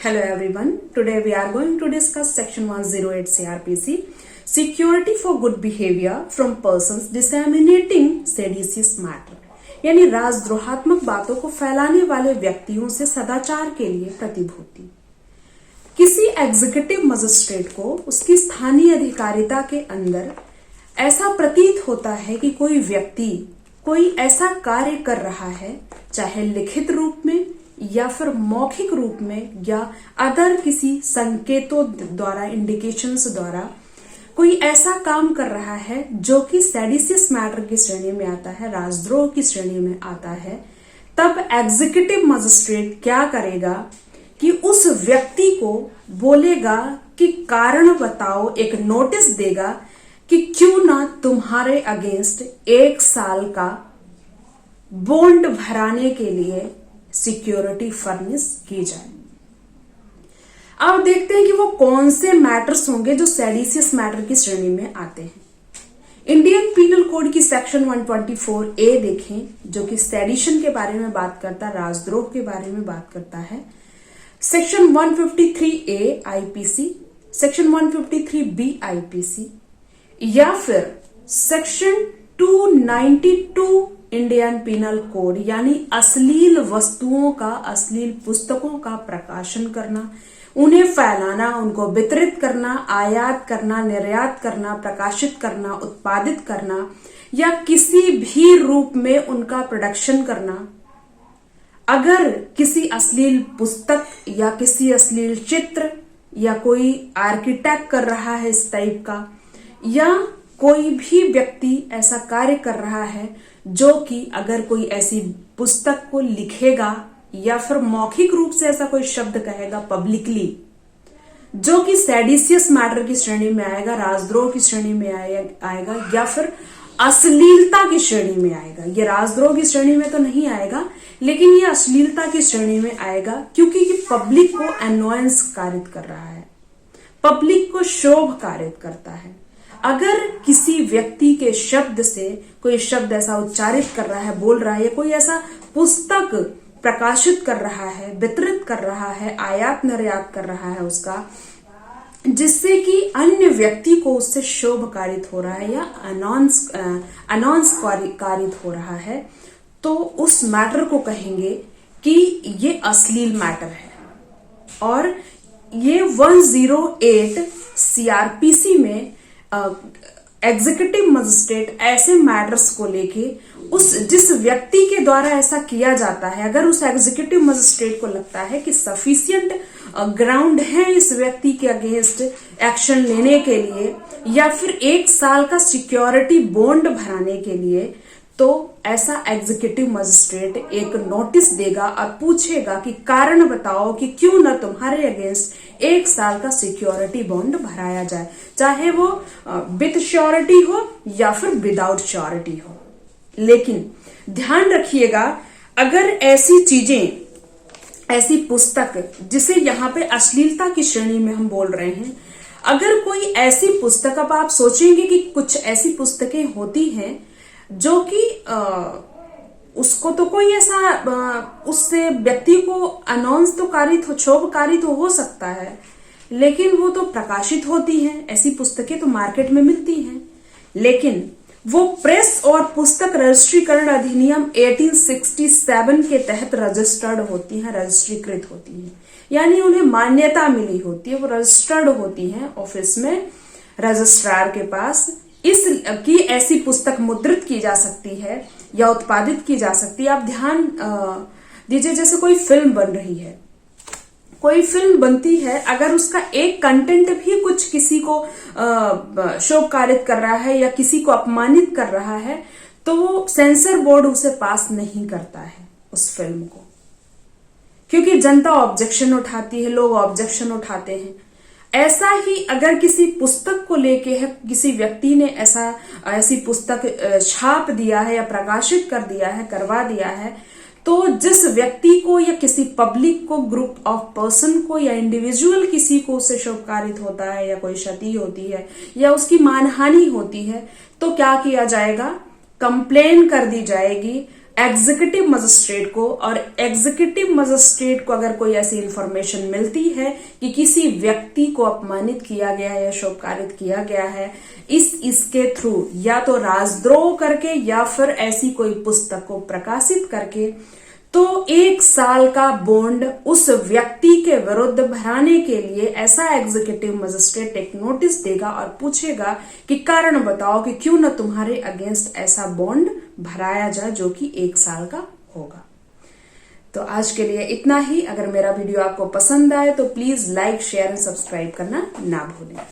Hello everyone. Today we are going to discuss section 108 CRPC, security for good behavior from persons disseminating seditious matter, यानी राजद्रोहात्मक बातों को फैलाने वाले व्यक्तियों से सदाचार के लिए प्रतिभूति। किसी एग्जीक्यूटिव मजिस्ट्रेट को उसकी स्थानीय अधिकारिता के अंदर ऐसा प्रतीत होता है कि कोई व्यक्ति कोई ऐसा कार्य कर रहा है, चाहे लिखित रूप में या फिर मौखिक रूप में या अदर किसी संकेतों द्वारा, इंडिकेशंस द्वारा कोई ऐसा काम कर रहा है जो कि सेडिशियस मैटर की श्रेणी में आता है, राजद्रोह की श्रेणी में आता है, तब एग्जीक्यूटिव मजिस्ट्रेट क्या करेगा कि उस व्यक्ति को बोलेगा कि कारण बताओ, एक नोटिस देगा कि क्यों ना तुम्हारे अगेंस्ट 1 साल का बॉन्ड भराने के लिए सिक्योरिटी फर्निश की जाए। अब देखते हैं कि वो कौन से मैटर्स होंगे जो सेडिशियस मैटर की श्रेणी में आते हैं। इंडियन पीनल कोड की सेक्शन 124A देखें, जो कि सेडिशन के बारे में बात करता है, राजद्रोह के बारे में बात करता है। Section 153A IPC, section 153B IPC, या फिर सेक्शन 292 इंडियन पीनल कोड, यानी अश्लील वस्तुओं का, अश्लील पुस्तकों का प्रकाशन करना, उन्हें फैलाना, उनको वितरित करना, आयात करना, निर्यात करना, प्रकाशित करना, उत्पादित करना या किसी भी रूप में उनका प्रोडक्शन करना। अगर किसी अश्लील पुस्तक या किसी अश्लील चित्र या कोई आर्किटेक्ट कर रहा है इस टाइप का, या कोई भी व्यक्ति ऐसा कार्य कर रहा है जो कि अगर कोई ऐसी पुस्तक को लिखेगा या फिर मौखिक रूप से ऐसा कोई शब्द कहेगा पब्लिकली, जो कि सेडिशियस मैटर की श्रेणी में आएगा, राजद्रोह की श्रेणी में आएगा या फिर अश्लीलता की श्रेणी में आएगा। ये राजद्रोह की श्रेणी में तो नहीं आएगा, लेकिन ये अश्लीलता की श्रेणी में आएगा, क्योंकि ये पब्लिक को अनोयंस कारित कर रहा है, पब्लिक को शोभ कारित करता है। अगर किसी व्यक्ति के शब्द से कोई शब्द ऐसा उच्चारित कर रहा है, बोल रहा है, या कोई ऐसा पुस्तक प्रकाशित कर रहा है, वितरित कर रहा है, आयात निर्यात कर रहा है उसका, जिससे कि अन्य व्यक्ति को उससे शोभ कारित हो रहा है या अनाउंस कारित हो रहा है, तो उस मैटर को कहेंगे कि ये अश्लील मैटर है। और ये 108 सीआरपीसी में एग्जीक्यूटिव मजिस्ट्रेट ऐसे मैटर्स को लेके जिस व्यक्ति के द्वारा ऐसा किया जाता है, अगर उस एग्जीक्यूटिव मजिस्ट्रेट को लगता है कि सफिशिएंट ग्राउंड है इस व्यक्ति के अगेंस्ट एक्शन लेने के लिए या फिर 1 साल का सिक्योरिटी बॉन्ड भराने के लिए, तो ऐसा एग्जीक्यूटिव मजिस्ट्रेट एक नोटिस देगा और पूछेगा कि कारण बताओ कि क्यों न तुम्हारे अगेंस्ट 1 साल का सिक्योरिटी बॉन्ड भराया जाए, चाहे वो विद श्योरिटी हो या फिर विदाउट श्योरिटी हो। लेकिन ध्यान रखिएगा, अगर ऐसी चीजें, ऐसी पुस्तक, जिसे यहाँ पे अश्लीलता की श्रेणी में हम बोल रहे हैं, अगर कोई ऐसी पुस्तक, अब आप सोचेंगे कि कुछ ऐसी पुस्तकें होती हैं जो कि उसको तो कोई ऐसा उससे व्यक्ति को अनाउंस तो कारित हो, क्षोभ कारित हो सकता है, लेकिन वो तो प्रकाशित होती हैं, ऐसी पुस्तकें तो मार्केट में मिलती हैं, लेकिन वो प्रेस और पुस्तक रजिस्ट्रीकरण अधिनियम 1867 के तहत रजिस्टर्ड होती हैं, रजिस्ट्रीकृत होती हैं, यानी उन्हें मान्यता मिली होती है, वो रजिस्टर्ड होती हैं ऑफिस में, रजिस्ट्रार के पास। इसकी ऐसी पुस्तक मुद्रित की जा सकती है या उत्पादित की जा सकती है। आप ध्यान दीजिए, जैसे कोई फिल्म बन रही है, कोई फिल्म बनती है, अगर उसका एक कंटेंट भी कुछ किसी को शोभ कारित कर रहा है या किसी को अपमानित कर रहा है, तो सेंसर बोर्ड उसे पास नहीं करता है उस फिल्म को, क्योंकि जनता ऑब्जेक्शन उठाती है, लोग ऑब्जेक्शन उठाते हैं। ऐसा ही अगर किसी पुस्तक को लेके है, किसी व्यक्ति ने ऐसी पुस्तक छाप दिया है या प्रकाशित कर दिया है, करवा दिया है, तो जिस व्यक्ति को या किसी पब्लिक को, ग्रुप ऑफ पर्सन को या इंडिविजुअल किसी को उससे शोभकारित होता है या कोई क्षति होती है या उसकी मानहानि होती है, तो क्या किया जाएगा, कंप्लेन कर दी जाएगी एग्जीक्यूटिव मजिस्ट्रेट को, और एग्जीक्यूटिव मजिस्ट्रेट को अगर कोई ऐसी इंफॉर्मेशन मिलती है कि किसी व्यक्ति को अपमानित किया गया है या शोकारित किया गया है इसके थ्रू, या तो राजद्रोह करके या फिर ऐसी कोई पुस्तक को प्रकाशित करके, तो 1 साल का बॉन्ड उस व्यक्ति के विरुद्ध भराने के लिए ऐसा एग्जीक्यूटिव मजिस्ट्रेट एक नोटिस देगा और पूछेगा कि कारण बताओ कि क्यों न तुम्हारे अगेंस्ट ऐसा बॉन्ड भराया जाए जो कि 1 साल का होगा। तो आज के लिए इतना ही। अगर मेरा वीडियो आपको पसंद आए तो please like, share and subscribe करना ना भूलें।